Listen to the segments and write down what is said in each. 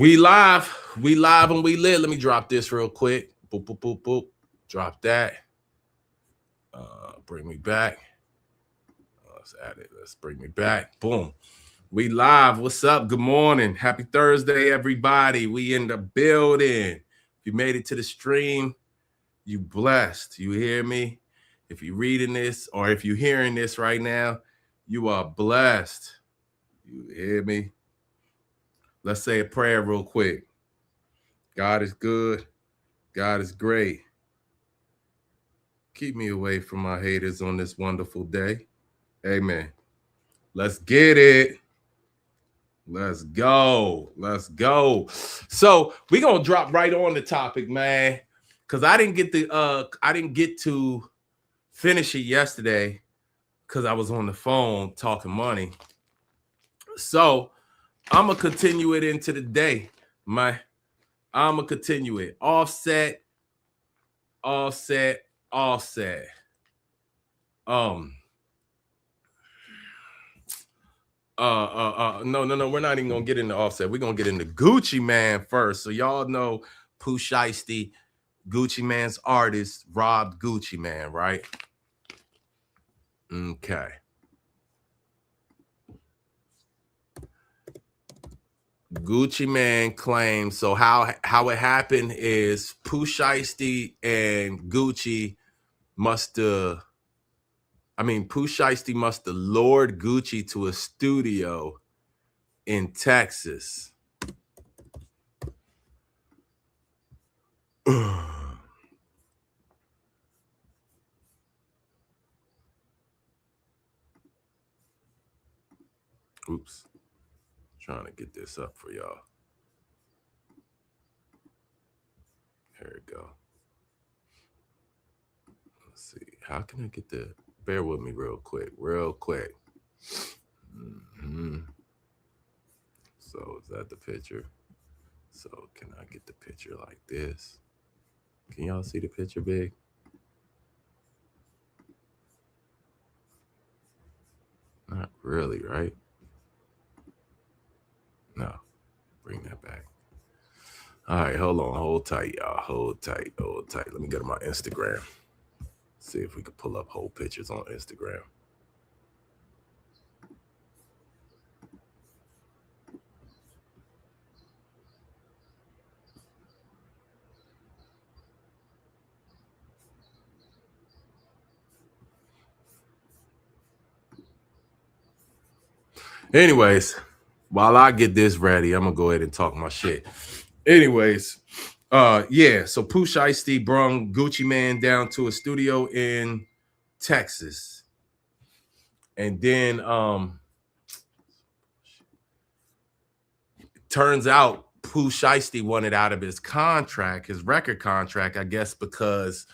We live and we lit. Let me drop this real quick. Boop, boop, boop, boop. Drop that. Bring me back. Let's add it. Let's bring me back. Boom. We live. What's up? Good morning. Happy Thursday, everybody. We in the building. If you made it to the stream, you blessed. You hear me? If you're reading this or if you're hearing this right now, you are blessed. You hear me? Let's say a prayer real quick. God is good. God is great. Keep me away from my haters on this wonderful day. Amen. Let's get it. Let's go. Let's go. So we're gonna drop right on the topic, man. Cause I didn't get to finish it yesterday because I was on the phone talking money. So I'm gonna continue it into the day, man. I'm gonna continue it. Offset. No, we're not even gonna get into Offset. We're gonna get into Gucci Mane first. So y'all know Pooh Shiesty, Gucci Mane's artist, robbed Gucci Mane, right? Okay. Gucci Mane claims, so how it happened is Pooh Shiesty and Gucci Pooh Shiesty must have lured Gucci to a studio in Texas. Oops. Trying to get this up for y'all. There we go. Let's see. How can I get the... Bear with me real quick. So is that the picture? So can I get the picture like this? Can y'all see the picture big? Not really, right? No. Bring that back. All right, hold on. Hold tight, y'all. Hold tight. Let me go to my Instagram. See if we can pull up whole pictures on Instagram. Anyways, while I get this ready, I'm gonna go ahead and talk my shit. Anyways, so Pooh Shiesty brung Gucci Mane down to a studio in Texas. And then turns out Pooh Shiesty wanted out of his contract, his record contract, I guess, because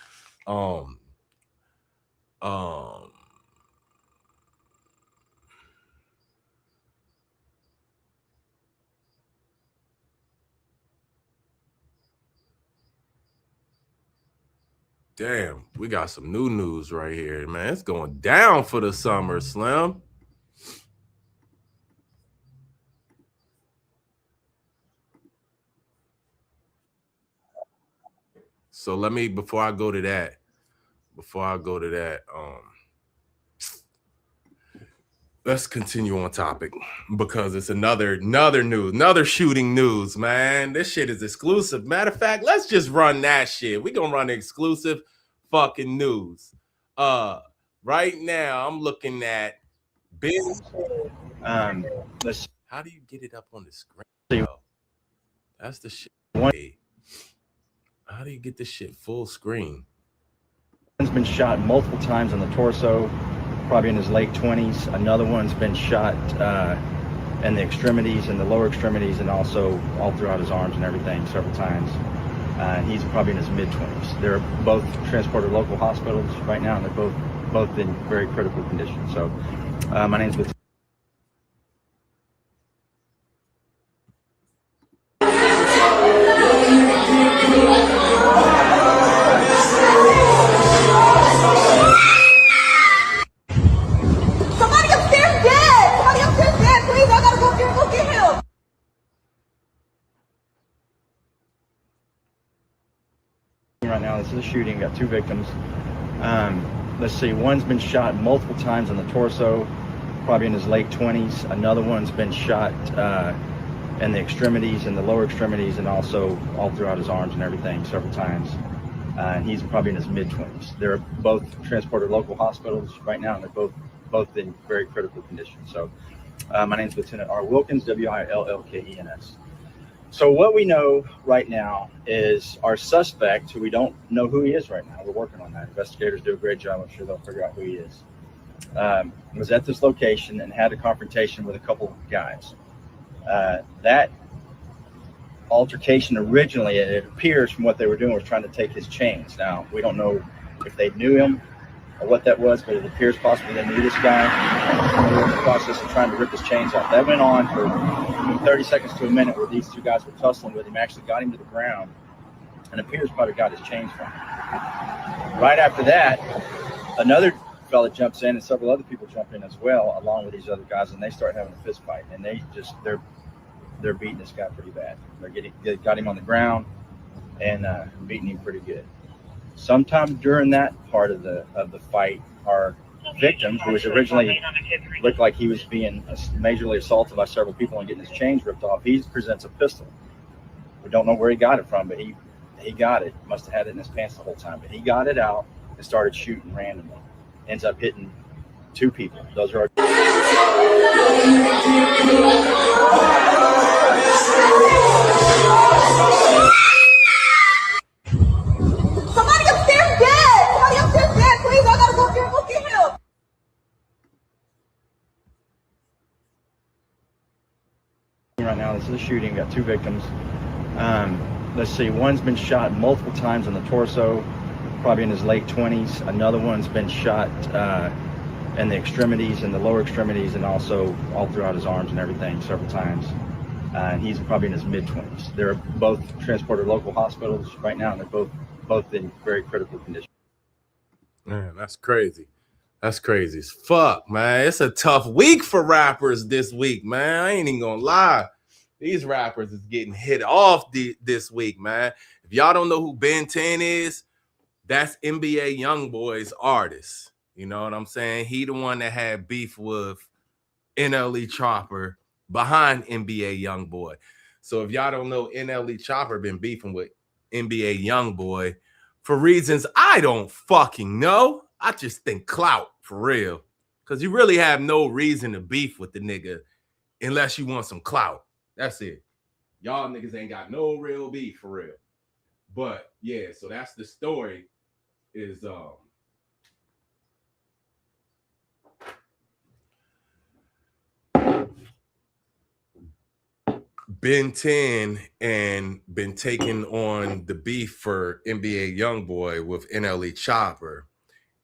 damn, we got some new news right here, man. It's going down for the summer, Slim. So let me, before I go to that, let's continue on topic because it's another news, another shooting news, man. This shit is exclusive. Matter of fact, let's just run that shit. We gonna run exclusive fucking news. Right now I'm looking at Ben. How do you get it up on the screen? Bro? That's the shit. How do you get this shit full screen? One's been shot multiple times on the torso, probably in his late 20s. Another one's been shot in the extremities, in the lower extremities, and also all throughout his arms and everything several times. He's probably in his mid-20s. They're both transported to local hospitals right now, and they're both in very critical condition. So my name's Lieutenant. right now. This is a shooting. Got 2 victims. Let's see. One's been shot multiple times in the torso, probably in his late 20s. Another one's been shot in the extremities, in the lower extremities, and also all throughout his arms and everything several times. And he's probably in his mid-20s. They're both transported to local hospitals right now, and they're both in very critical condition. So my name is Lieutenant R. Wilkins, Willkens. So what we know right now is our suspect, who we don't know who he is right now. We're working on that. Investigators do a great job. I'm sure they'll figure out who he is. Was at this location and had a confrontation with a couple of guys. That altercation originally, it appears from what they were doing, was trying to take his chains. Now, we don't know if they knew him or what that was, but it appears possibly they knew this guy. They were in the process of trying to rip his chains off. That went on for 30 seconds to a minute, where these 2 guys were tussling with him, actually got him to the ground, and appears probably got his chains from him. Right after that, another fella jumps in, and several other people jump in as well, along with these other guys, and they start having a fist fight, and they're beating this guy pretty bad. They got him on the ground and beating him pretty good. Sometime during that part of the fight, our victim, who was originally looked like he was being majorly assaulted by several people and getting his chains ripped off, he presents a pistol. We don't know where he got it from, but he got it. Must have had it in his pants the whole time, but he got it out and started shooting randomly. Ends up hitting 2 people. Those are our Somebody upstairs dead! Somebody upstairs dead, please! I gotta go up there and go get him! Right now, this is a shooting. Got 2 victims. Let's see. One's been shot multiple times in the torso, probably in his late 20s. Another one's been shot in the extremities, in the lower extremities, and also all throughout his arms and everything several times. And he's probably in his mid-20s. They're both transported to local hospitals right now, and they're both in very critical condition. Man, that's crazy. That's crazy as fuck, man. It's a tough week for rappers this week, man. I ain't even gonna lie. These rappers is getting hit off this week, man. If y'all don't know who Ben 10 is, that's NBA Youngboy's artist. You know what I'm saying? He the one that had beef with NLE Chopper behind NBA Youngboy. So if y'all don't know, NLE Chopper been beefing with NBA Youngboy for reasons I don't fucking know. I just think clout, for real. Because you really have no reason to beef with the nigga unless you want some clout. That's it. Y'all niggas ain't got no real beef, for real. But yeah, so that's the story. Is Ben 10 and been taking on the beef for NBA Youngboy with NLE Chopper.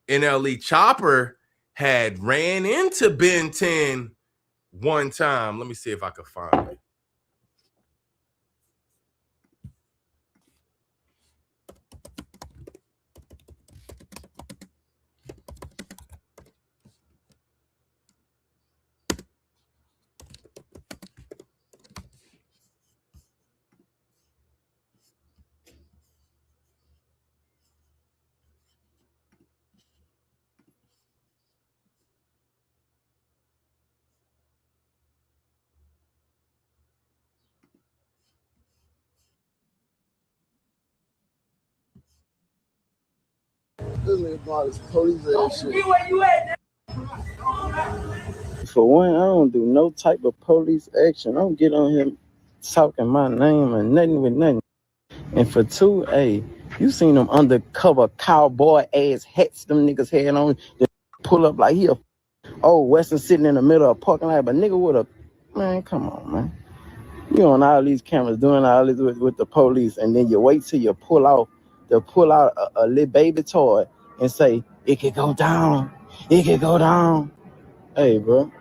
NLE Chopper had ran into Ben 10 one time. Let me see if I can find it. This nigga brought his police ass shit. Where you at? For one, I don't do no type of police action. I don't get on here talking my name or nothing with nothing. And for 2, hey, you seen them undercover cowboy ass hats them niggas had on. They pull up like he a old Western sitting in the middle of a parking lot, but nigga with a, man, come on, man. You on all these cameras doing all this with the police, and then you wait till you pull out a little baby toy and say, it could go down. It could go down. Hey, bro.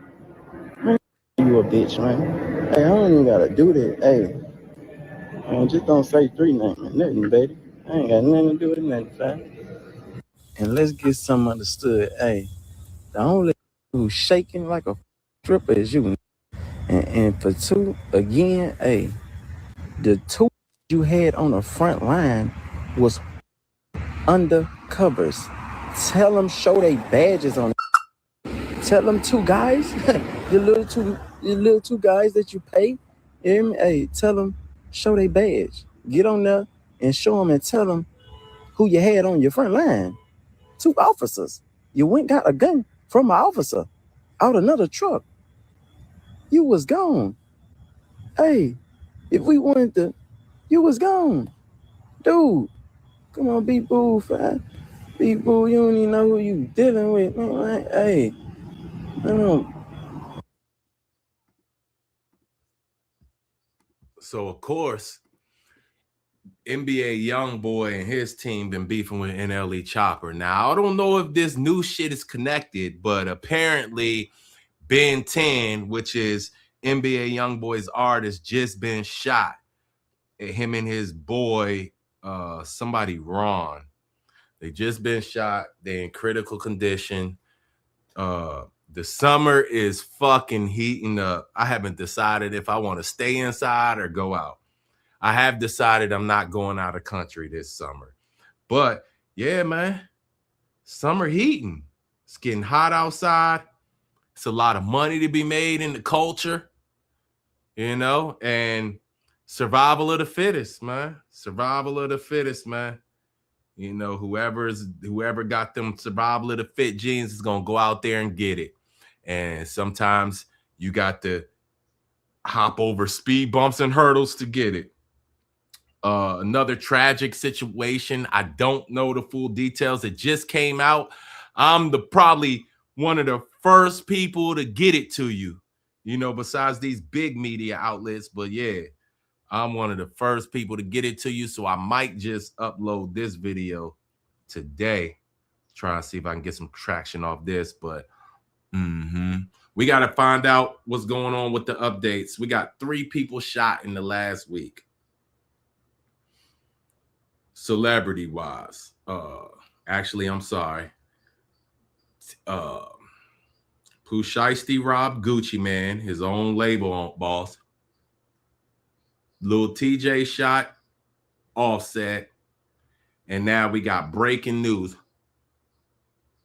Man, you a bitch, man. Hey, I don't even gotta do that. Hey, man, just don't say 3 names or nothing, baby. I ain't got nothing to do with nothing, fam. And let's get something understood. Hey, the only who's shaking like a stripper is you. And for 2, again, hey, the 2 you had on the front line was undercovers. Tell them show they badges on. Tell them two guys, your little two guys that you pay. You hear me? Hey, tell them show they badge. Get on there and show them and tell them who you had on your front line. 2 officers. You went got a gun from an officer out another truck. You was gone. Hey, if we wanted to, you was gone. Dude, come on, be boo, fam. Be boo, you don't even know who you dealing with, man. Hey, So, of course, NBA Youngboy and his team been beefing with NLE Chopper. Now, I don't know if this new shit is connected, but apparently Ben 10, which is NBA Youngboy's artist, just been shot. Him and his boy, somebody Ron. They just been shot. They're in critical condition. The summer is fucking heating up. I haven't decided if I want to stay inside or go out. I have decided I'm not going out of country this summer. But yeah, man, summer heating. It's getting hot outside. It's a lot of money to be made in the culture, you know, and survival of the fittest, man. Survival of the fittest, man. You know, whoever got them survival of the fit genes is gonna go out there and get it. And sometimes you got to hop over speed bumps and hurdles to get it. Another tragic situation. I don't know the full details. It just came out. I'm probably one of the first people to get it to you, you know, besides these big media outlets. But yeah, I'm one of the first people to get it to you. So I might just upload this video today. Try and see if I can get some traction off this. But we got to find out what's going on with the updates. We got 3 people shot in the last week. Celebrity wise, actually, I'm sorry. Pooh Shiesty robbed Gucci Mane, his own label boss. Lil TJ shot Offset. And now we got breaking news.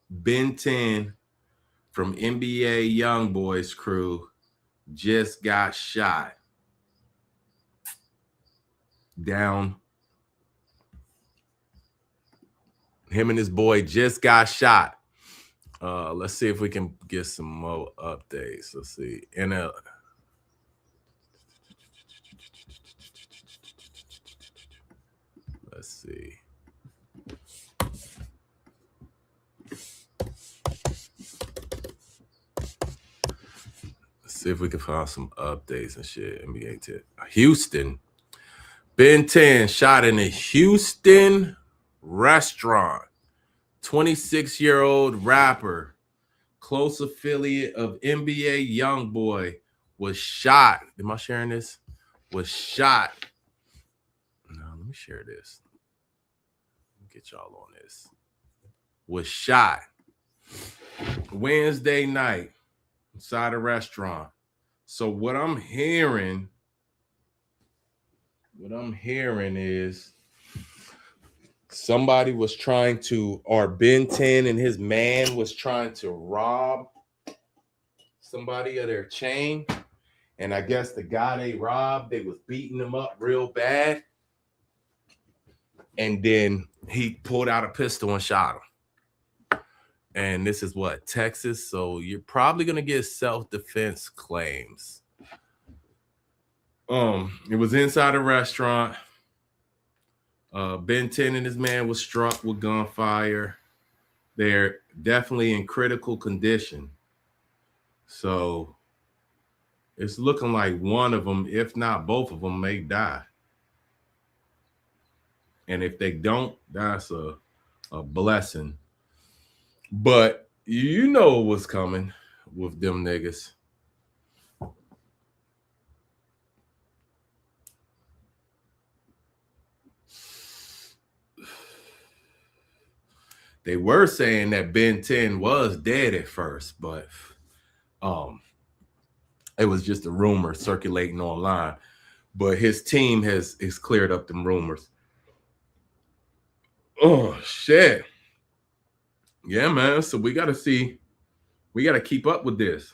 Ben 10 from NBA Youngboy's crew just got shot down. Him and his boy just got shot. Let's see if we can get some more updates. Let's see. Let's see. Let's see if we can find some updates and shit. NBA tip. Houston. Ben 10 shot in a Houston restaurant. 26-year-old rapper, close affiliate of NBA Youngboy, was shot. Am I sharing this? Was shot. No, let me share this. Let me get y'all on this. Was shot Wednesday night inside a restaurant. So what I'm hearing is somebody was trying to, or Ben 10 and his man was trying to rob somebody of their chain. And I guess the guy they robbed, they was beating him up real bad. And then he pulled out a pistol and shot him. And this is what, Texas? So you're probably going to get self-defense claims. It was inside a restaurant. Ben 10 and his man was struck with gunfire. They're definitely in critical condition. So it's looking like one of them, if not both of them, may die. And if they don't, that's a blessing. But you know what's coming with them niggas. They were saying that Ben 10 was dead at first, but it was just a rumor circulating online. But his team has cleared up them rumors. Oh shit. Yeah, man. So we gotta see. We gotta keep up with this.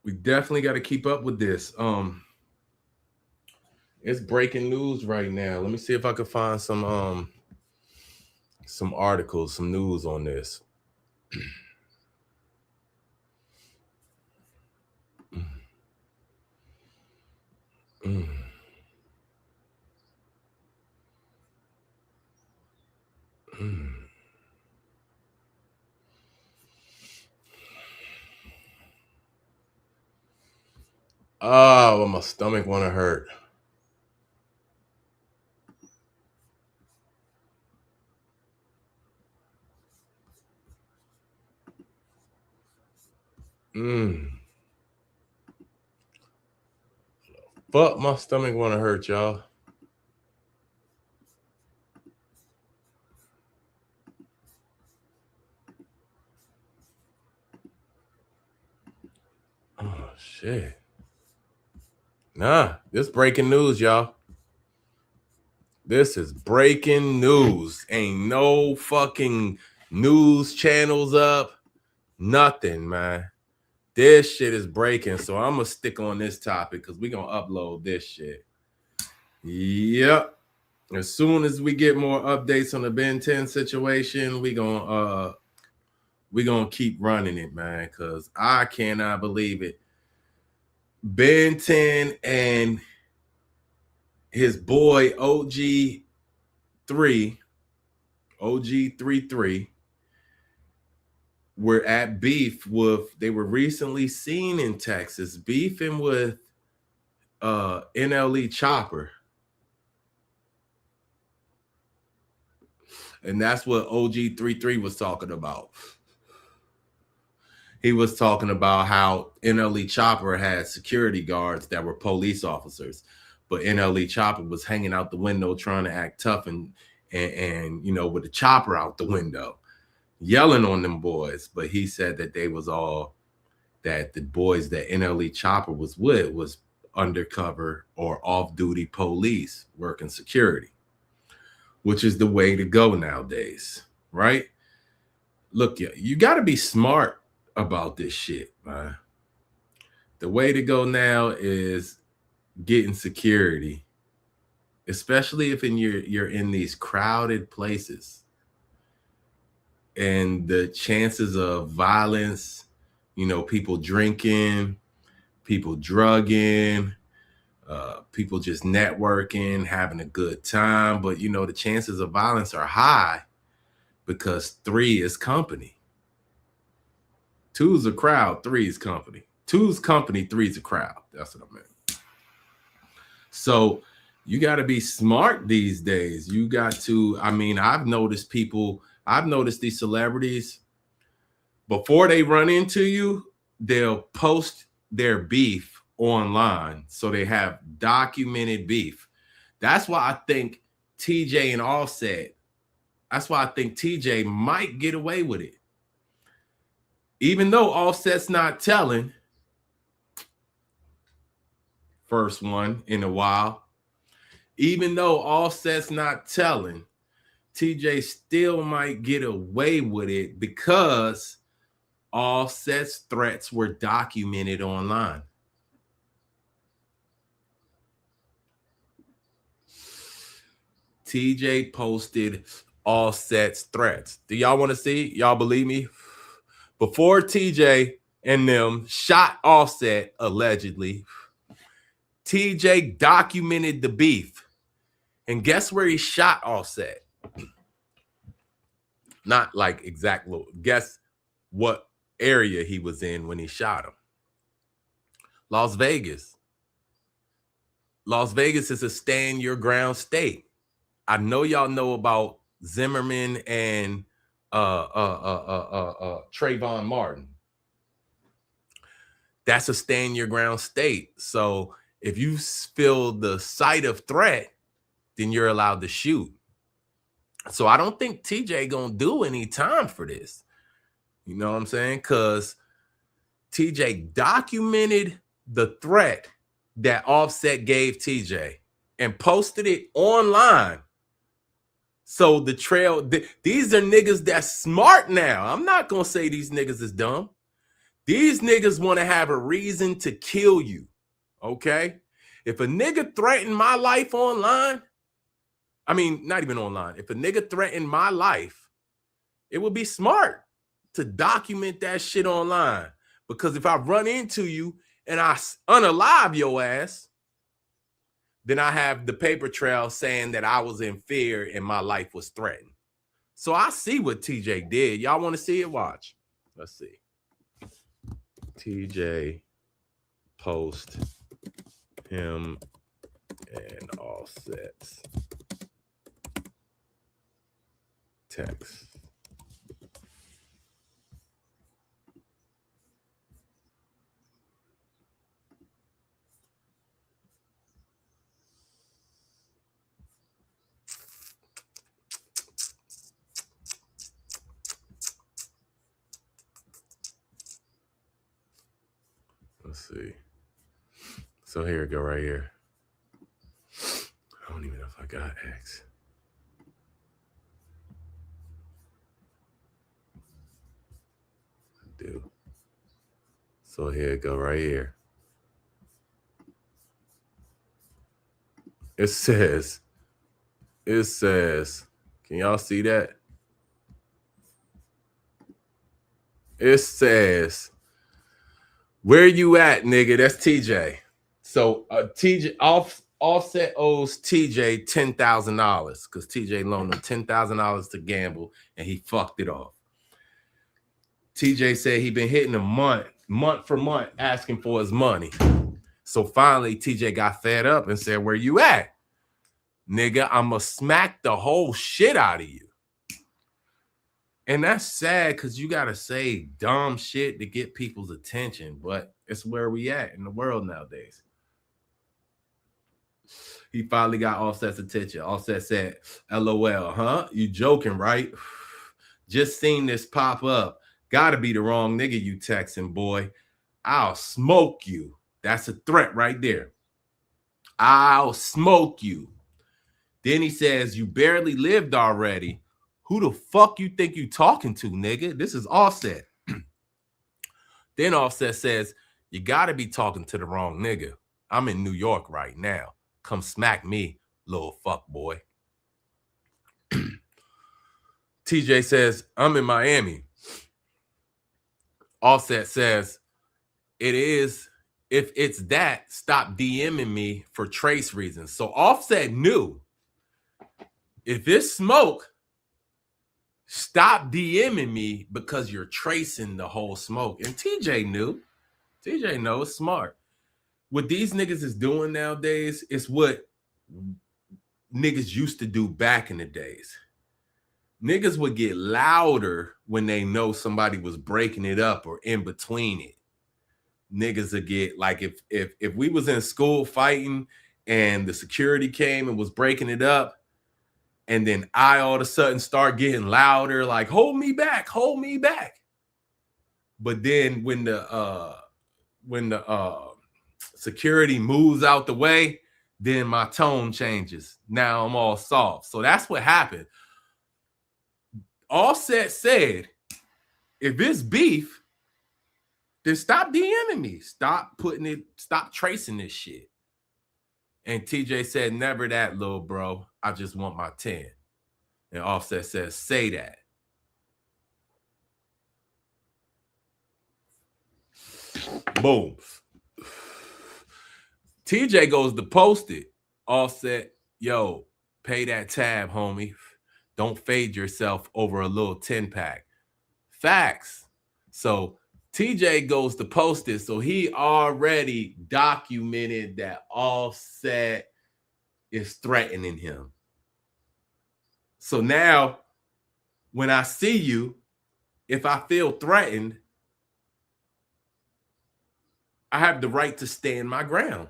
We definitely got to keep up with this. It's breaking news right now. Let me see if I can find some articles, some news on this. Oh, my stomach want to hurt. But my stomach want to hurt, y'all. Oh shit. Nah, this breaking news, y'all. This is breaking news. Ain't no fucking news channels up. Nothing, man. This shit is breaking. So I'm gonna stick on this topic because we're gonna upload this shit. Yep. As soon as we get more updates on the Ben 10 situation, we're gonna keep running it, man. Cause I cannot believe it. Ben 10 and his boy OG33 were at beef with, they were recently seen in Texas beefing with NLE Chopper. And that's what OG33 was talking about. He was talking about how NLE Chopper had security guards that were police officers, but NLE Chopper was hanging out the window trying to act tough and you know, with the chopper out the window, yelling on them boys. But he said that they was all, that the boys that NLE Chopper was with was undercover or off-duty police working security, which is the way to go nowadays, right? Look, you got to be smart about this shit, man. The way to go now is getting security, especially if you're in these crowded places, and the chances of violence, you know, people drinking, people drugging, people just networking, having a good time. But, you know, the chances of violence are high because 3 is company. 2's a crowd, 3 is company. 2's company, 3's a crowd. That's what I meant. So you got to be smart these days. You got to, I mean, I've noticed these celebrities, before they run into you, they'll post their beef online. So they have documented beef. That's why I think TJ and Offset, that's why I think TJ might get away with it. Even though Offset's not telling, first one in a while, even though Offset's not telling, TJ still might get away with it because Offset's threats were documented online. TJ posted Offset's threats. Do y'all want to see? Y'all believe me? Before TJ and them shot Offset, allegedly, TJ documented the beef. And guess where he shot Offset? Not like exact, guess what area he was in when he shot him. Las Vegas. Las Vegas is a stand your ground state. I know y'all know about Zimmerman and Trayvon Martin. That's a stand your ground state. So if you feel the sight of threat, then you're allowed to shoot. So I don't think TJ gonna do any time for this. You know what I'm saying? Because TJ documented the threat that Offset gave TJ. and posted it online. So the trail, these are niggas that's smart now. I'm not gonna say these niggas is dumb. These niggas want to have a reason to kill you. Okay? If a nigga threatened my life online, I mean, not even online. If a nigga threatened my life, it would be smart to document that shit online. Because if I run into you and I unalive your ass, then I have the paper trail saying that I was in fear and my life was threatened. So I see what TJ did. Y'all want to see it? Watch. Let's see. TJ post him and Offset's text. Let's see. So here we go right here. I don't even know if I got X. I do. So here we go right here. It says, can y'all see that? It says, where you at, nigga? That's TJ. So TJ Offset owes TJ $10,000 because TJ loaned him $10,000 to gamble and he fucked it off. TJ said he been hitting him month for month, asking for his money. So finally, TJ got fed up and said, where you at? Nigga, I'ma smack the whole shit out of you. And that's sad because you got to say dumb shit to get people's attention, but it's where we at in the world nowadays. He finally got Offset's attention. Offset said, LOL, huh? You joking, right? Just seen this pop up. Gotta be the wrong nigga you texting, boy. I'll smoke you. That's a threat right there. I'll smoke you. Then he says, you barely lived already. Who the fuck you think you talking to, nigga? This is Offset. Then Offset says, you gotta be talking to the wrong nigga. I'm in New York right now. Come smack me, little fuck boy. TJ says, I'm in Miami. Offset says, it is, if it's that, stop DMing me for trace reasons. So Offset knew, if it's smoke, stop DMing me because you're tracing the whole smoke. And TJ knew. TJ knows, smart. What these niggas is doing nowadays is what niggas used to do back in the days. Niggas would get louder when they know somebody was breaking it up or in between it. Niggas would get, like, if we was in school fighting and the security came and was breaking it up, and then I all of a sudden start getting louder, like, hold me back, hold me back. But then when the security moves out the way, then my tone changes. Now I'm all soft. So that's what happened. Offset said, if it's beef, then stop DMing me. Stop tracing this shit. And TJ said, never that, little bro. I just want my 10. And Offset says, say that. Boom. TJ goes to post it. Offset, yo, pay that tab, homie. Don't fade yourself over a little 10-pack. Facts. So TJ goes to post it. So he already documented that Offset is threatening him. So now when I see you, if I feel threatened, I have the right to stand my ground.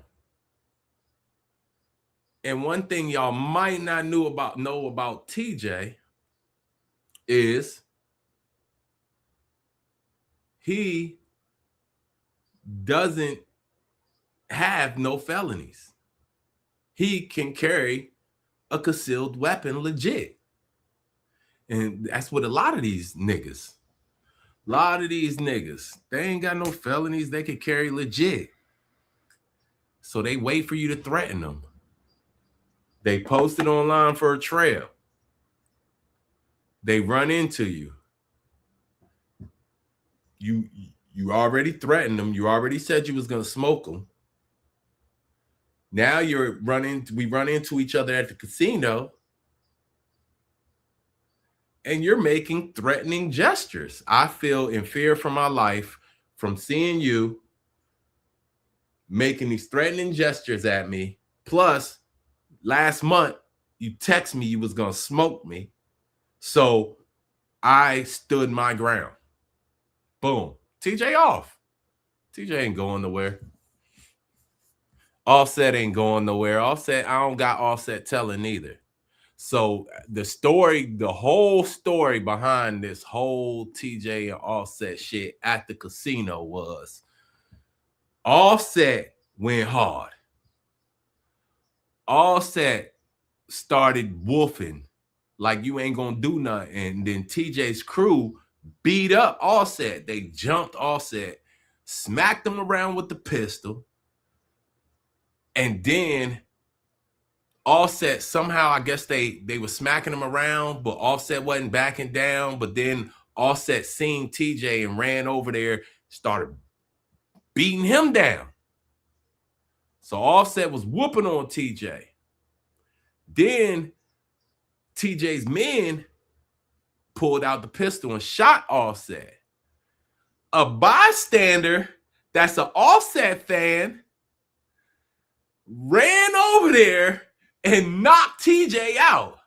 And one thing y'all might not know about TJ is he doesn't have no felonies. he can carry a concealed weapon legit. And that's what a lot of these niggas, they ain't got no felonies. They can carry legit. So they wait for you to threaten them. They post it online for a trail. They run into you. You already threatened them. You already said you was going to smoke them. Now we run into each other at the casino, and you're making threatening gestures. I feel in fear for my life from seeing you making these threatening gestures at me. Plus, last month, you text me you was going to smoke me. So I stood my ground. Boom. TJ off. TJ ain't going nowhere. Offset ain't going nowhere. Offset, I don't got Offset telling either. So the whole story behind this whole TJ and Offset shit at the casino was Offset went hard. Offset started woofing like you ain't gonna do nothing. And then TJ's crew beat up Offset. They jumped Offset, smacked him around with the pistol. And then Offset, somehow, I guess they were smacking him around, but Offset wasn't backing down. But then Offset seen TJ and ran over there, started beating him down. So Offset was whooping on TJ. Then TJ's men pulled out the pistol and shot Offset. A bystander that's an Offset fan ran over there and knocked TJ out.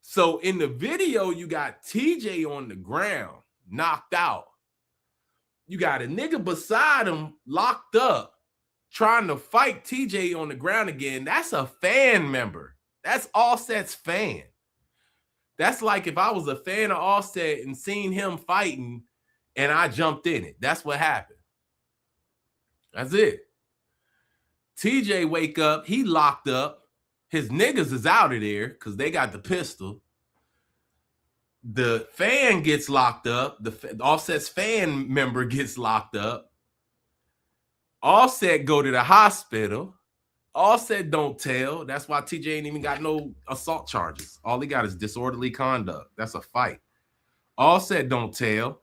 So in the video, you got TJ on the ground, knocked out. You got a nigga beside him locked up, trying to fight TJ on the ground again. That's a fan member. That's Offset's fan. That's like if I was a fan of Offset and seen him fighting and I jumped in it. That's what happened. That's it. TJ wake up, he locked up. His niggas is out of there because they got the pistol. The fan gets locked up. The Offset's fan member gets locked up. Offset go to the hospital. Offset don't tell. That's why TJ ain't even got no assault charges. All he got is disorderly conduct. That's a fight. Offset don't tell.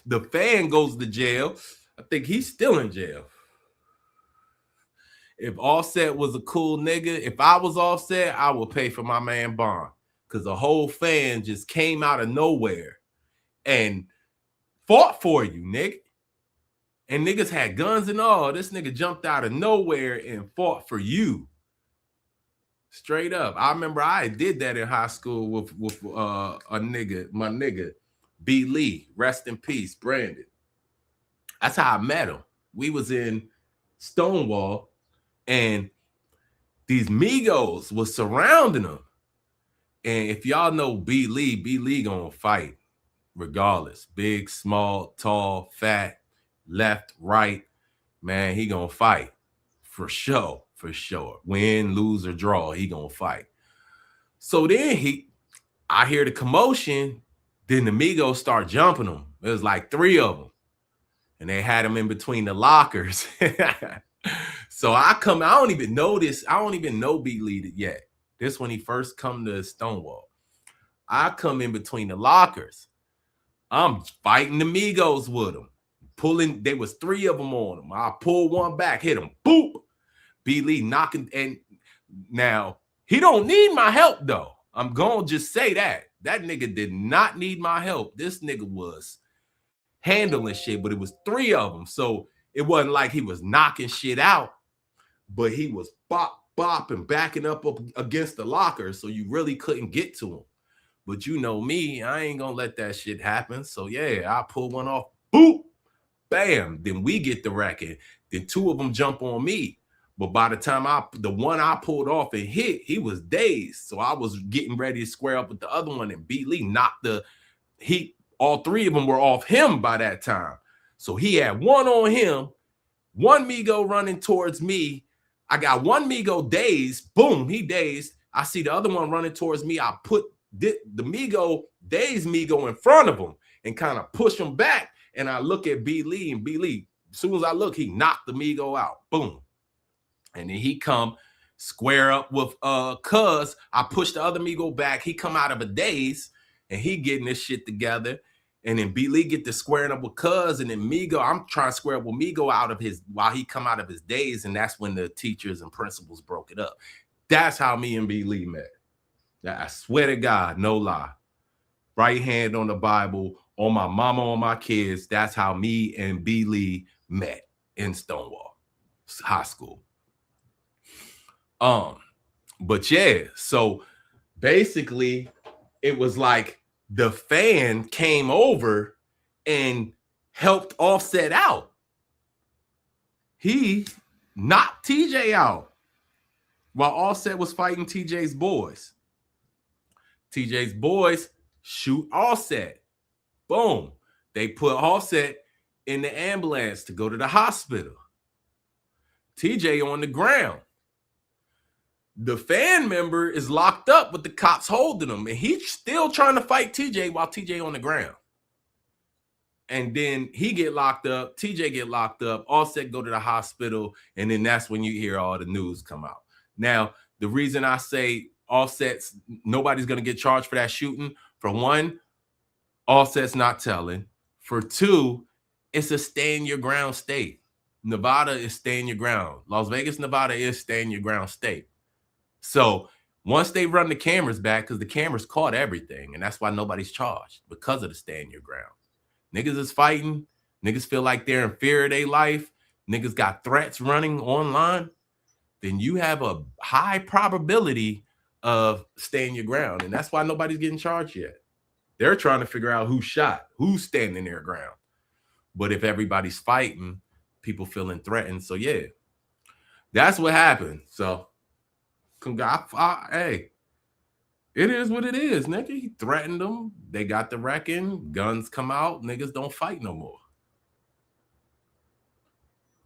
The fan goes to jail. I think he's still in jail. If Offset was a cool nigga, if I was Offset, I would pay for my man bond. Because the whole fan just came out of nowhere and fought for you, nigga. And niggas had guns and all. This nigga jumped out of nowhere and fought for you. Straight up. I remember I did that in high school with a nigga, my nigga, B. Lee. Rest in peace, Brandon. That's how I met him. We was in Stonewall, and these Migos was surrounding him. And if y'all know B. Lee gonna fight regardless. Big, small, tall, fat, left, right, man, he gonna fight for sure. Win, lose, or draw, he gonna fight. So then I hear the commotion. Then the Migos start jumping him. It was like 3 of them, and they had him in between the lockers. So I don't even know this. I don't even know B. Lee yet. This when he first come to Stonewall. I come in between the lockers. I'm fighting the Migos with him. Pulling, there was 3 of them on him. I pull one back, hit him, boop. B. Lee knocking, and now he don't need my help though. I'm gonna just say that. That nigga did not need my help. This nigga was handling shit, but it was 3 of them. So it wasn't like he was knocking shit out, but he was bop and backing up against the locker. So you really couldn't get to him. But you know me, I ain't gonna let that shit happen. So yeah, I pull one off, boop. Bam, then we get the racket. Then 2 of them jump on me. But by the time the one I pulled off and hit, he was dazed. So I was getting ready to square up with the other one, and B. Lee knocked all 3 of them were off him by that time. So he had one on him, one Migo running towards me. I got one Migo dazed. Boom, he dazed. I see the other one running towards me. I put the Migo, dazed Migo in front of him and kind of push him back. And I look at B. Lee, and B. Lee, as soon as I look, he knocked the Migo out. Boom. And then he come square up with Cuz. I push the other Migo back. He come out of a daze and he getting this shit together. And then B. Lee get to squaring up with Cuz, and then Migo, I'm trying to square up with Migo out of his, while he come out of his daze, and that's when the teachers and principals broke it up. That's how me and B. Lee met. I swear to God, no lie. Right hand on the Bible, on my mama, on my kids. That's how me and B. Lee met in Stonewall High School. But yeah, so basically it was like the fan came over and helped Offset out. He knocked TJ out while Offset was fighting TJ's boys. TJ's boys shoot Offset. Boom. They put Offset in the ambulance to go to the hospital. TJ on the ground. The fan member is locked up with the cops holding him, and he's still trying to fight TJ while TJ on the ground. And then he get locked up, TJ get locked up, Offset go to the hospital, and then that's when you hear all the news come out. Now, the reason I say Offset's, nobody's going to get charged for that shooting, for one, Offset's not telling. For two, it's a stand your ground state. Nevada is stand your ground. Las Vegas, Nevada is stand your ground state. So once they run the cameras back, because the cameras caught everything, and that's why nobody's charged, because of the stand your ground. Niggas is fighting. Niggas feel like they're in fear of their life. Niggas got threats running online. Then you have a high probability of staying your ground. And that's why nobody's getting charged yet. They're trying to figure out who shot, who's standing their ground. But if everybody's fighting, people feeling threatened. So yeah, that's what happened. So hey, it is what it is, nigga. He threatened them. They got the wrecking. Guns come out. Niggas don't fight no more.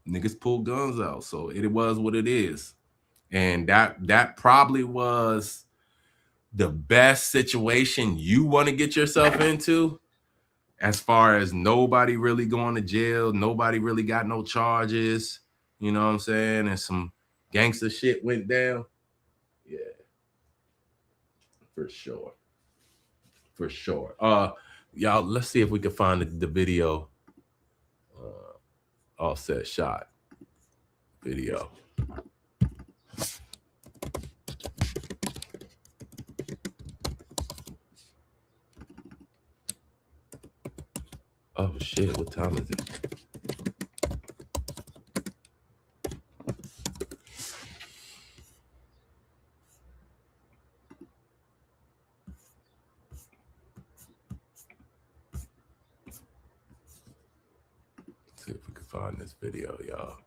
Niggas pull guns out. So it was what it is. And that probably was the best situation you want to get yourself into, as far as nobody really going to jail. Nobody really got no charges. You know what I'm saying? And some gangster shit went down. Yeah, for sure. For sure. Y'all, let's see if we can find the video. Offset shot video. Oh shit, what time is it? See if we can find this video, y'all.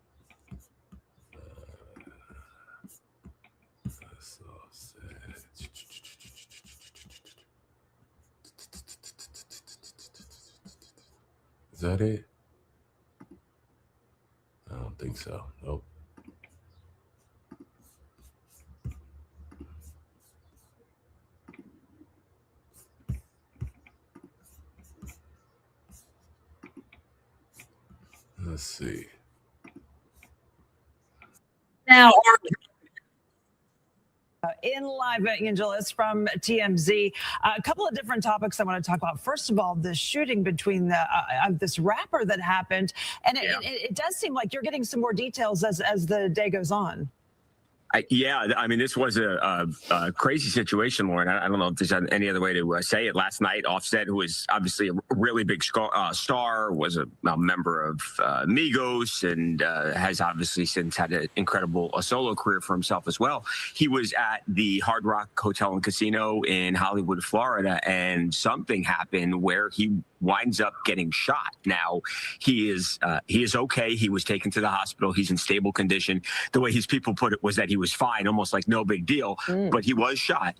Is that it? I don't think so. Nope. Let's see. Now, in Live Angeles from TMZ, a couple of different topics I want to talk about. First of all, the shooting between this rapper that happened, and it does seem like you're getting some more details as the day goes on. Yeah, I mean, this was a crazy situation, Lauren. I don't know if there's any other way to say it. Last night, Offset, who is obviously a really big star, was a member of Migos, and has obviously since had an incredible solo career for himself as well. He was at the Hard Rock Hotel and Casino in Hollywood, Florida, and something happened where he winds up getting shot. Now, he is okay. He was taken to the hospital. He's in stable condition. The way his people put it was that he he was fine, almost like no big deal, but he was shot.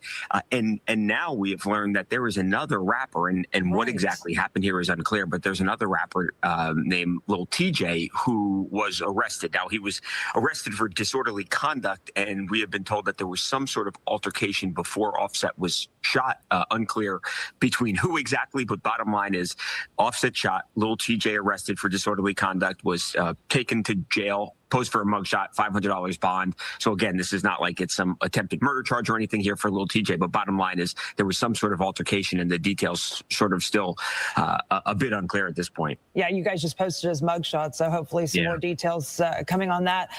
And now we have learned that there is another rapper, and what exactly happened here is unclear, but there's another rapper named Lil TJ who was arrested. Now, he was arrested for disorderly conduct, and we have been told that there was some sort of altercation before Offset was shot. Unclear between who exactly, but bottom line is Offset shot, Lil TJ arrested for disorderly conduct, was taken to jail, posed for a mugshot, $500 bond. So again, this is not like it's some attempted murder charge or anything here for Lil TJ, but bottom line is there was some sort of altercation, and the details sort of still a bit unclear at this point. Yeah, you guys just posted his mugshot, so hopefully some more details coming on that.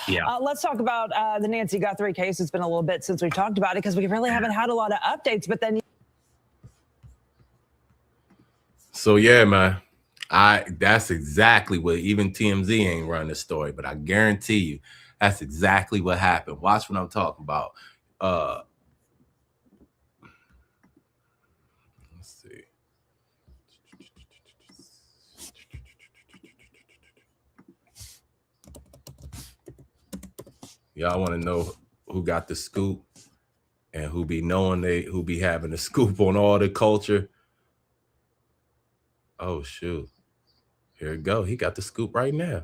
Let's talk about the Nancy Guthrie case. It's been a little bit since we talked about it because we really haven't had a lot of updates, but then. So yeah, man, that's exactly what, even TMZ ain't run the story, but I guarantee you that's exactly what happened. Watch what I'm talking about. Let's see. Y'all want to know who got the scoop and who be having the scoop on all the culture? Oh shoot. Here we go. He got the scoop right now.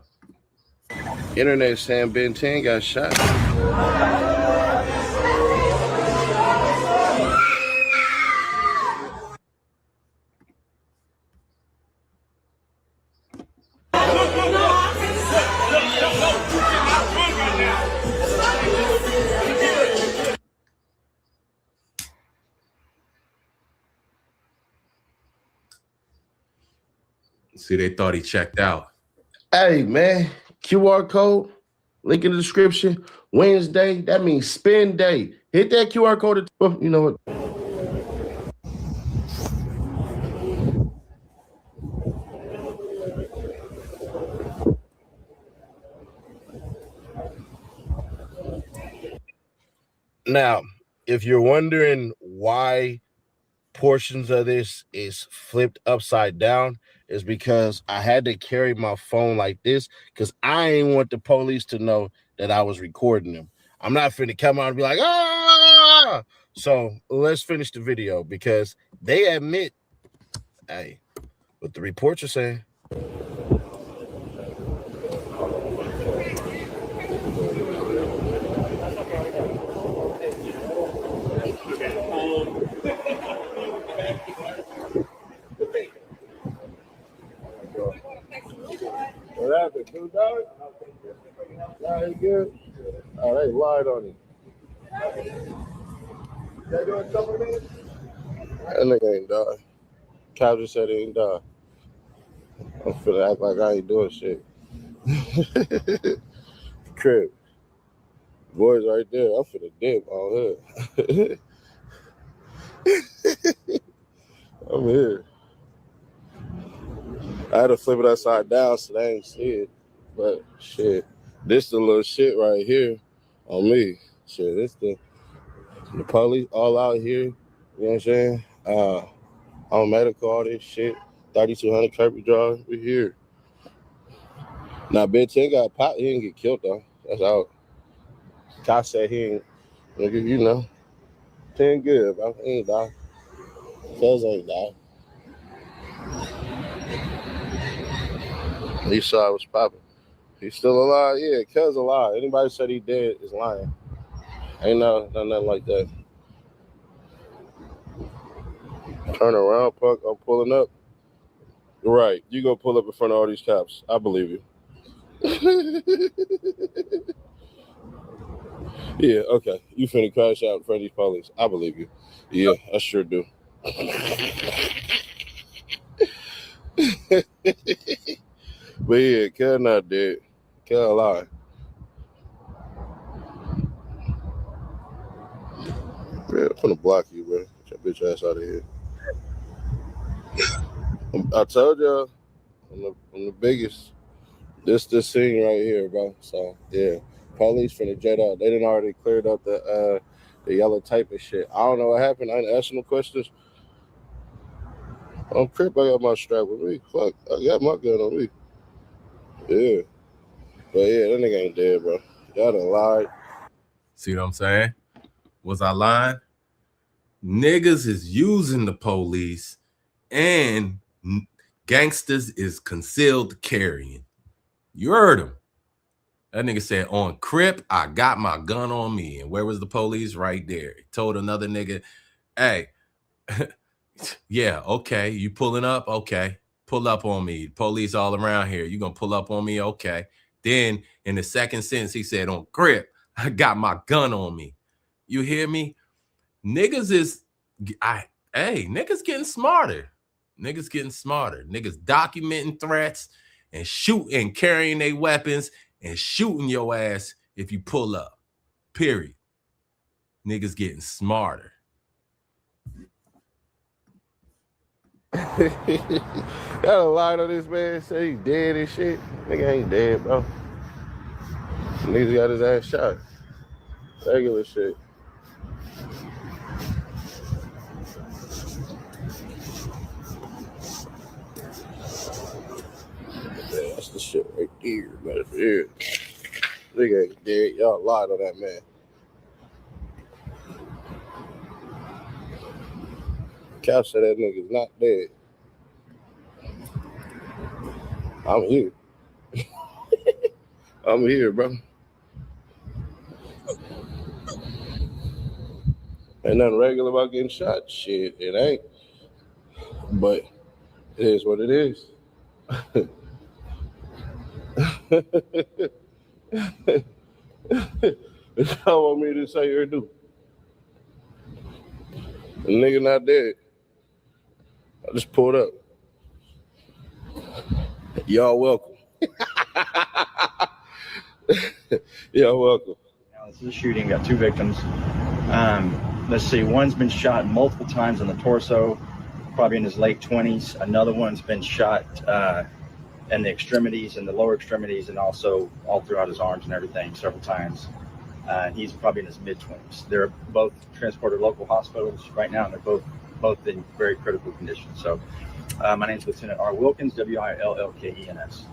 Internet saying Ben 10 got shot. See, they thought he checked out. Hey, man, QR code, link in the description. Wednesday, that means spend day. Hit that QR code. You know what? Now, if you're wondering why portions of this is flipped upside down, is because I had to carry my phone like this because I ain't want the police to know that I was recording them. I'm not finna come out and be like, ah! So let's finish the video because they admit, hey, what the reports are saying. What happened? $2? Nah, he good. Oh, they lied on him. They doing something with it? That nigga ain't died. Cal just said he ain't died. I'm finna act like I ain't doing shit. Crib. Boys right there. I'm finna dip on her. I'm here. I had to flip it upside down so they ain't see it. But shit, this the little shit right here on me. Shit, this the police all out here. You know what I'm saying? On medical, all this shit. 3200 Kirby Drive. We here. Now, Ben 10 got popped. He didn't get killed though. That's out. Kai said he ain't. Nigga, you know. 10 good, bro. He ain't die. Cuz ain't die. He saw it was popping. He's still alive? Yeah, Cuz alive. Anybody said he dead is lying. Ain't nothing like that. Turn around, punk. I'm pulling up. Right. You gonna pull up in front of all these cops. I believe you. Yeah, okay. You finna crash out in front of these police. I believe you. Yeah, I sure do. But yeah, Cuz not dead. Cuz alive. Man, I'm gonna block you, bro. Get your bitch ass out of here. I told y'all, I'm the biggest. This scene right here, bro. So yeah, police finna jet out. They done already cleared up the yellow tape and shit. I don't know what happened. I ain't asking no questions. I'm crip. I got my strap with me. Fuck, I got my gun on me. Yeah, but yeah, that nigga ain't dead, bro. Y'all done lied. See what I'm saying? Was I lying? Niggas is using the police and gangsters is concealed carrying. You heard him. That nigga said, on Crip, I got my gun on me. And where was the police? Right there. He told another nigga, hey, yeah, okay, you pulling up? Okay, pull up on me. Police all around here. You gonna pull up on me? Okay. Then in the second sentence, he said, on Crip, I got my gun on me. You hear me? Niggas niggas getting smarter. Niggas getting smarter. Niggas documenting threats and shooting, carrying their weapons and shooting your ass if you pull up. Period. Niggas getting smarter. Got a line on this man, say he dead and shit. Nigga ain't dead, bro. Nigga got his ass shot. Regular shit. Yeah, that's the shit right there, man. Yeah. Nigga ain't dead. Y'all lied on that man. Cal said that nigga's not dead. I'm here. I'm here, bro. Ain't nothing regular about getting shot. Shit, it ain't. But it is what it is. What y'all want me to say or do? The nigga not dead. I just pulled up. Y'all welcome. Y'all welcome. Now, this is a shooting. Got 2 victims. Let's see. One's been shot multiple times in the torso, probably in his late 20s. Another one's been shot in the extremities, in the lower extremities, and also all throughout his arms and everything several times. He's probably in his mid-20s. They're both transported to local hospitals right now, and they're both in very critical condition. So my name is Lieutenant R. Wilkins, Willkens.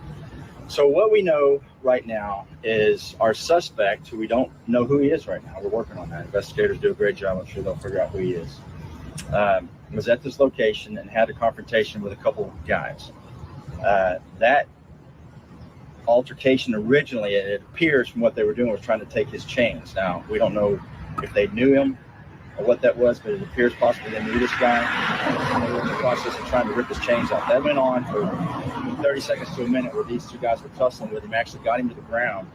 So what we know right now is our suspect, who we don't know who he is right now. We're working on that. Investigators do a great job. I'm sure they'll figure out who he is. Was at this location and had a confrontation with a couple of guys. That altercation originally, it appears from what they were doing, was trying to take his chains. Now, we don't know if they knew him or what that was, but it appears possibly they knew this guy. And they were in the process of trying to rip his chains off. That went on for 30 seconds to a minute where these 2 guys were tussling with him, actually got him to the ground,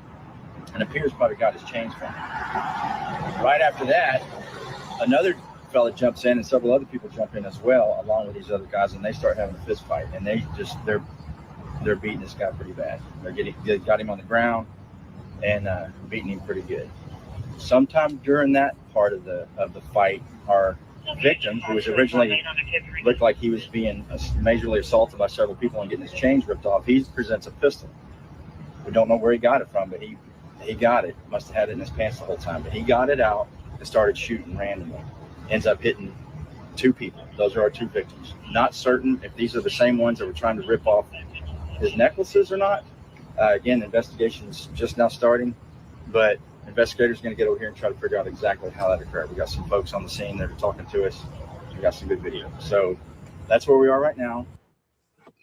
and appears probably got his chains from him. Right after that, another fella jumps in and several other people jump in as well, along with these other guys, and they start having a fist fight, and they're beating this guy pretty bad. They got him on the ground and beating him pretty good. Sometime during that part of the fight, our victim, who was originally looked like he was being majorly assaulted by several people and getting his chains ripped off, he presents a pistol. We don't know where he got it from, but he got it. Must have had it in his pants the whole time, but he got it out and started shooting randomly. Ends up hitting 2 people. Those are our 2 victims. Not certain if these are the same ones that were trying to rip off his necklaces or not. Again, the investigation's just now starting, but investigators are going to get over here and try to figure out exactly how that occurred. We got some folks on the scene that are talking to us. We got some good video. So that's where we are right now.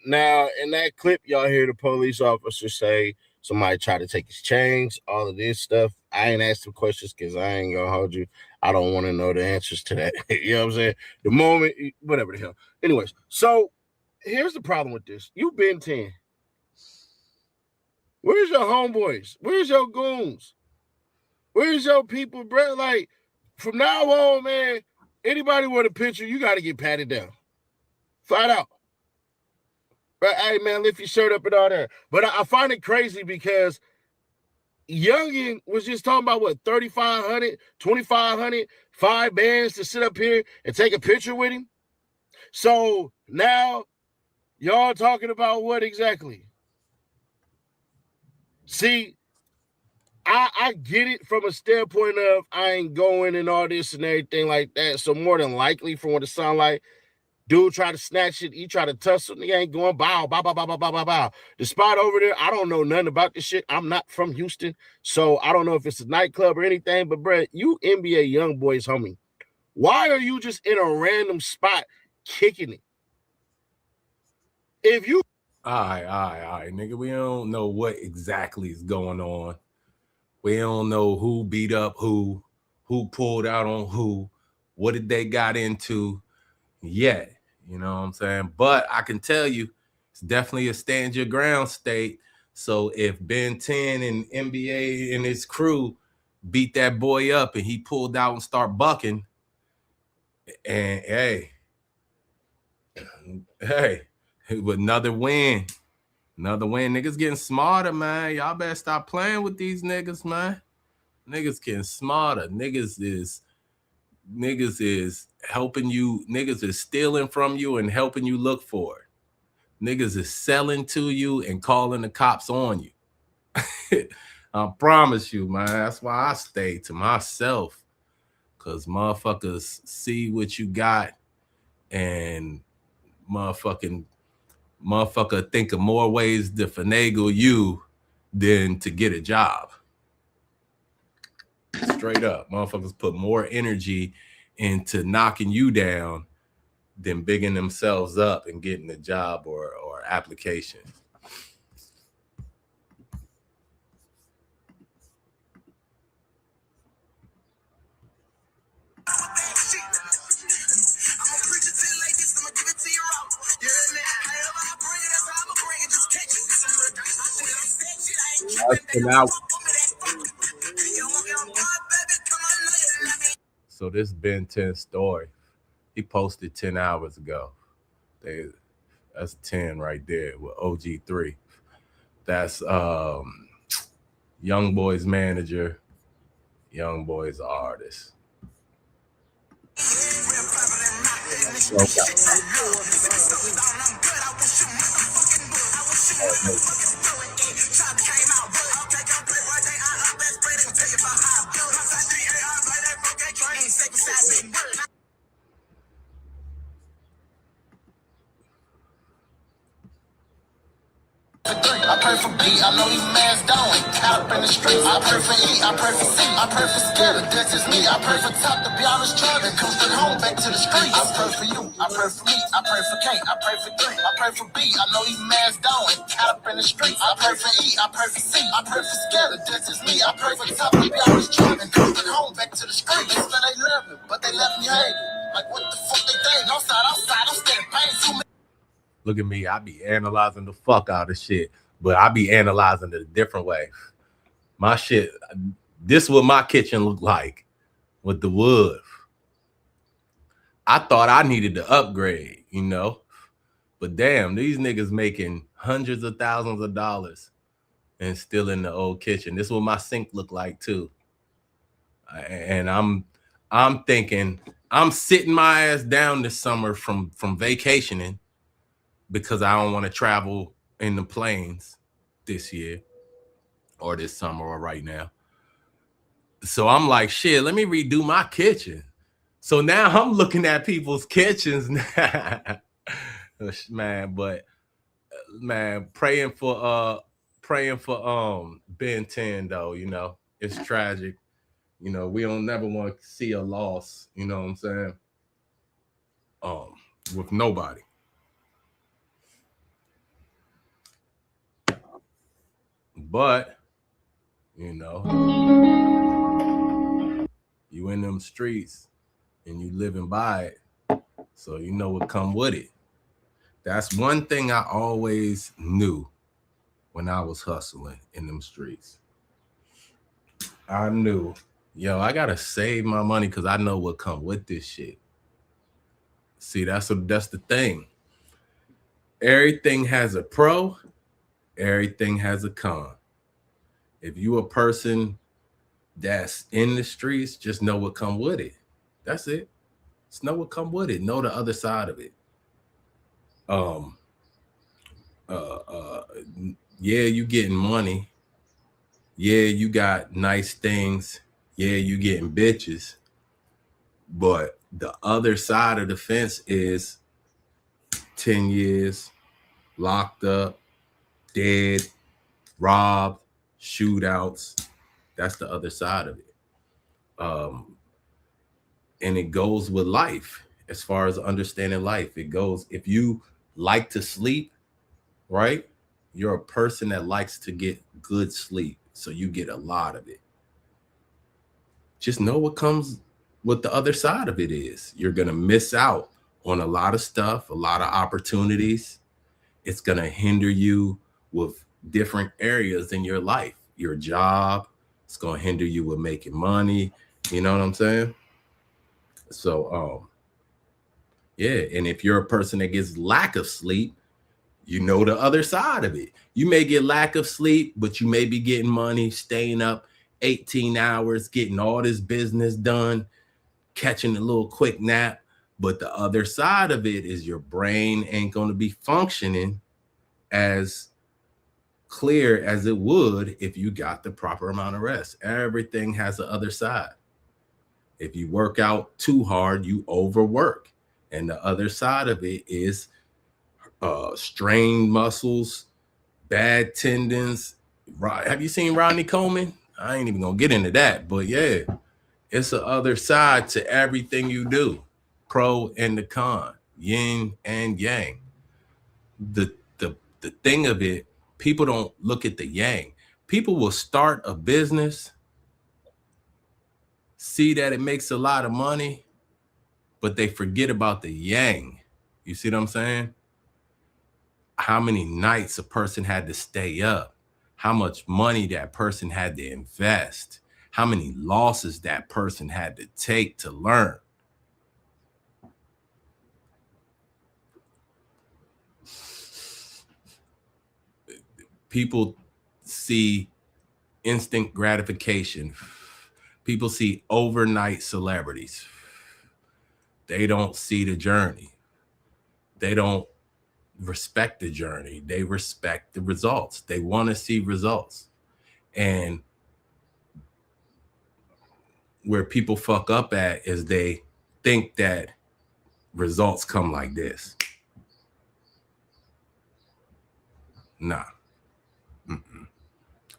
Now, in that clip, y'all hear the police officer say somebody tried to take his chains, all of this stuff. I ain't asked him questions because I ain't going to hold you. I don't want to know the answers to that. You know what I'm saying? The moment, whatever the hell. Anyways, so here's the problem with this. You've been 10. Where's your homeboys? Where's your goons? Where's your people, bro? Like, from now on, man, anybody with a picture, you got to get patted down. Flat out. But, hey, man, lift your shirt up and all that. But I find it crazy because Youngin was just talking about, what, 3,500, 2,500, 5 bands to sit up here and take a picture with him? So now y'all talking about what exactly? See, I get it from a standpoint of I ain't going and all this and everything like that. So more than likely, from what it sounds like, Dude try to snatch it. He try to tussle. He ain't going bow, bow, bow, bow, bow, bow, bow, bow. The spot over there, I don't know nothing about this shit. I'm not from Houston, so I don't know if it's a nightclub or anything. But, bro, you NBA young boys, homie. Why are you just in a random spot kicking it? If you... All right, nigga. We don't know what exactly is going on. We don't know who beat up who pulled out on who, what did they got into yet. You know what I'm saying? But I can tell you, it's definitely a stand your ground state. So if Ben 10 and NBA and his crew beat that boy up and he pulled out and start bucking, and hey, with another win. Niggas getting smarter, man. Y'all better stop playing with these niggas, man. Niggas getting smarter. Niggas is helping you. Niggas is stealing from you and helping you look for it. Niggas is selling to you and calling the cops on you. I promise you, man. That's why I stay to myself. Because motherfuckers see what you got and motherfucker think of more ways to finagle you than to get a job. Straight up. Motherfuckers put more energy into knocking you down than bigging themselves up and getting a job or application. So this Ben 10 story, he posted 10 hours ago. That's 10 right there with OG3. That's Young Boy's manager, Young Boy's artist. I pray for B, I know these man's down. Out in the streets, I pray for E, I pray for C, I pray for Scary, that's just me. I pray for Top to be honest, trying to come straight home back to the streets. I pray for you, I pray for me, I pray for K, I pray for 3, I pray for B, I know these man's down. Out in the streets, I pray for E, I pray for C, I pray for Scary, that's just me. I pray for Top to be honest, trying to come straight home back to the streets. They said they love me, but they left me hating. Like what the fuck they think? Outside, I'm standing pain. Look at me, I be analyzing the fuck out of shit. But I be analyzing it a different way. My shit, this is what my kitchen looked like with the wood. I thought I needed to upgrade, you know. But damn, these niggas making hundreds of thousands of dollars and still in the old kitchen. This is what my sink looked like too. And I'm thinking, I'm sitting my ass down this summer from vacationing because I don't want to travel in the planes this year or this summer or right now. So I'm like, shit, let me redo my kitchen. So now I'm looking at people's kitchens, man. But man, praying for Ben 10 though. You know, it's tragic. You know, we don't never want to see a loss. You know what I'm saying? With nobody. But, you know, you in them streets and you living by it, so you know what come with it. That's one thing I always knew when I was hustling in them streets. I knew, yo, I gotta save my money because I know what come with this shit. See, that's the thing. Everything has a pro, everything has a con. If you a person that's in the streets, just know what come with it. That's it. Just know what come with it. Know the other side of it. Yeah, you getting money. Yeah, you got nice things. Yeah, you getting bitches. But the other side of the fence is 10 years, locked up, dead, robbed, shootouts. That's the other side of it. And it goes with life. As far as understanding life, it goes, if you like to sleep, right? You're a person that likes to get good sleep. So you get a lot of it. Just know what comes with the other side of it is. You're going to miss out on a lot of stuff, a lot of opportunities. It's going to hinder you with different areas in your life. Your job, it's going to hinder you with making money. You know what I'm saying? So, yeah. And if you're a person that gets lack of sleep, you know the other side of it. You may get lack of sleep, but you may be getting money, staying up 18 hours, getting all this business done, catching a little quick nap. But the other side of it is your brain ain't going to be functioning as clear as it would if you got the proper amount of rest. Everything has the other side. If you work out too hard, you overwork. And the other side of it is strained muscles, bad tendons. Have you seen Rodney Coleman? I ain't even gonna get into that, but yeah, it's the other side to everything you do. Pro and the con, yin and yang. The thing of it, people don't look at the yang. People will start a business, see that it makes a lot of money, but they forget about the yang. You see what I'm saying? How many nights a person had to stay up, how much money that person had to invest, how many losses that person had to take to learn. People see instant gratification. People see overnight celebrities. They don't see the journey. They don't respect the journey. They respect the results. They want to see results. And where people fuck up at is they think that results come like this. Nah.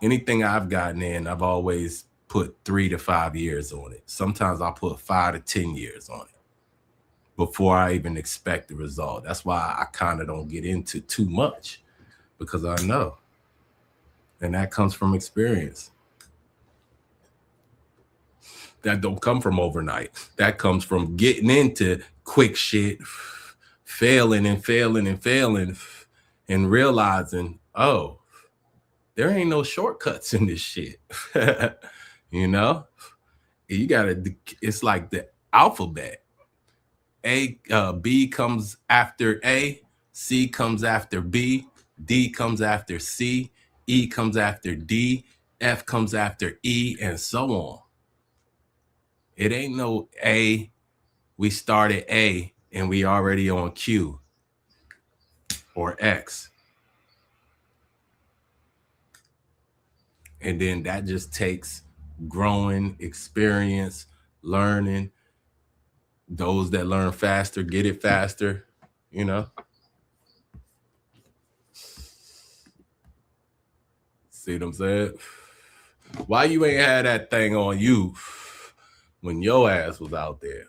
Anything I've gotten in, I've always put 3 to 5 years on it. Sometimes I'll put 5 to 10 years on it before I even expect the result. That's why I kind of don't get into too much, because I know. And that comes from experience. That don't come from overnight. That comes from getting into quick shit, failing and failing and failing, and realizing, oh, there ain't no shortcuts in this shit. You know, you gotta, it's like the alphabet. B comes after A, C comes after B, D comes after C, E comes after D, F comes after E, and so on. It ain't no A, we started A and we already on Q or X. And then that just takes growing, experience, learning. Those that learn faster get it faster, you know. See what I'm saying? Why you ain't had that thing on you when your ass was out there?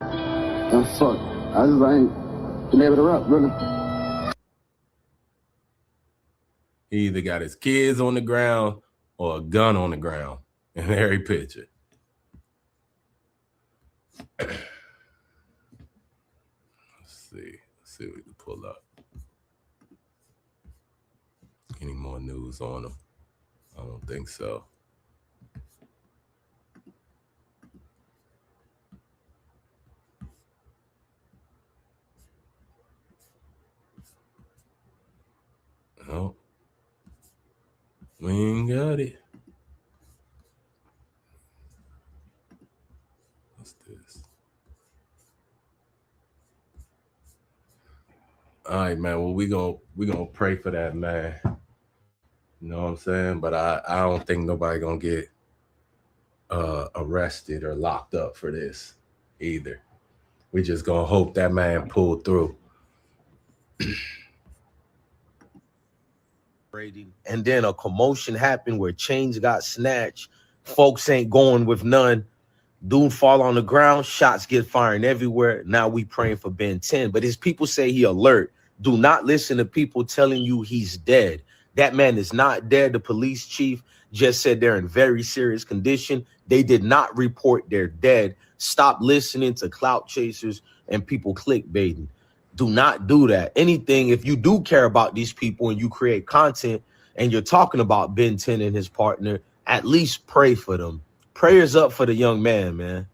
Oh, fuck. I just ain't been able to rap, really. He either got his kids on the ground or a gun on the ground in every picture. Let's see what we can pull up. Any more news on him? I don't think so. No, we ain't got it. What's this? All right, man. Well, we gonna pray for that man. You know what I'm saying? But I don't think nobody gonna get arrested or locked up for this either. We just gonna hope that man pulled through. And then a commotion happened where chains got snatched. Folks ain't going with none. Dude fall on the ground, shots get firing everywhere. Now we praying for Ben 10. But his people say he alert. Do not listen to people telling you he's dead. That man is not dead. The police chief just said they're in very serious condition. They did not report they're dead. Stop listening to clout chasers and people clickbaiting. Do not do that. Anything, if you do care about these people and you create content and you're talking about Ben 10 and his partner, at least pray for them. Prayers up for the young man, man.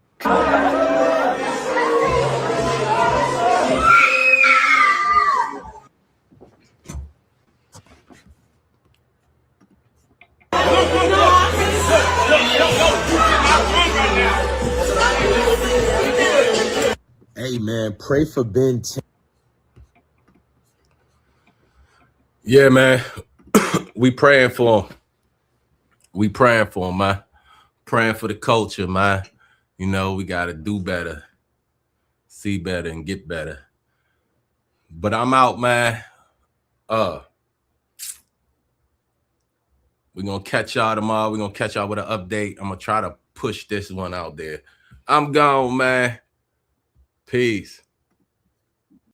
Hey, man, pray for Ben 10. Yeah, man. We praying for him. We praying for him, man. Praying for the culture, man. You know, we got to do better, see better, and get better. But I'm out, man. We're going to catch y'all tomorrow. We're going to catch y'all with an update. I'm going to try to push this one out there. I'm gone, man. Peace.